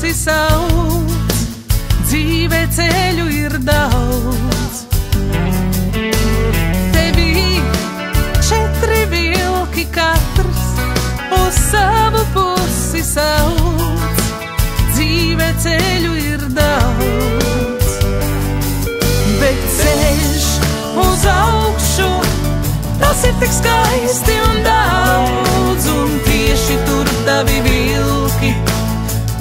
pusi sauc, dzīvē ceļu ir daudz. Tevī 4 vilki katrs uz savu pusi sauc, dzīvē ceļu ir daudz. Bet ceļš uz augšu, tas ir tik skaisti un daudz, un tieši tur tavi vilki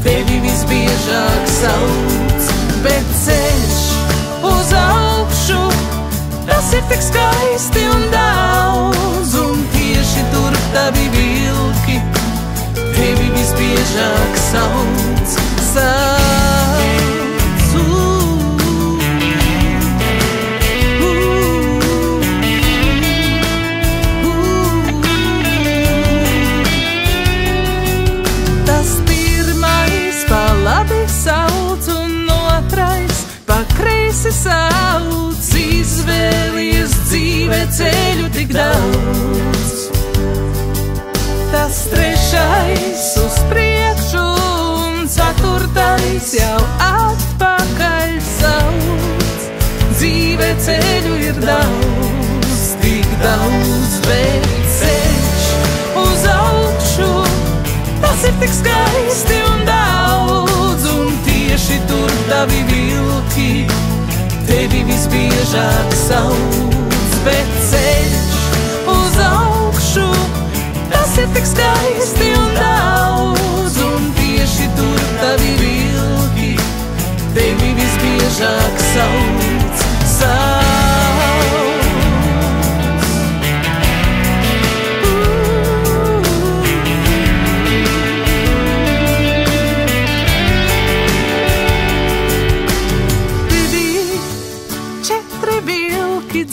tevi visbiežāk sauc. Bet ceļš uz augšu, tas ir tik skaisti un daudz, un tieši tur tavi vilki tevi visbiežāk sauc. Sauc un otrais pa kreisi sauc, izvēlies dzīvē ceļu tik daudz. Tas 3. uz priekšu un 4. jau atpakaļ sauc, dzīvē ceļu ir daudz, tik daudz, bet ceļš uz augšu, tas ir tik skaisti un daudz, un tieši tur tavi vilki tevi visbiežāk sauc. Bet ceļš uz augšu, tas ir tik skaisti un daudz, un tieši tur tavi vilki tevi visbiežāk sauc.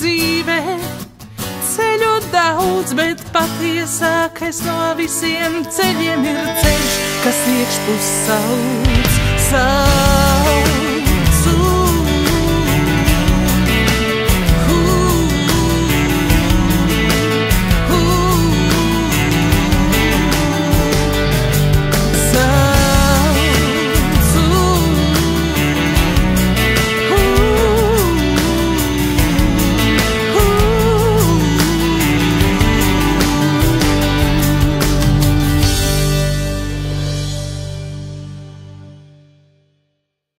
Dzīvē ceļu daudz, bet patiesākais no visiem ceļiem ir ceļš, kas iekšpus sauc.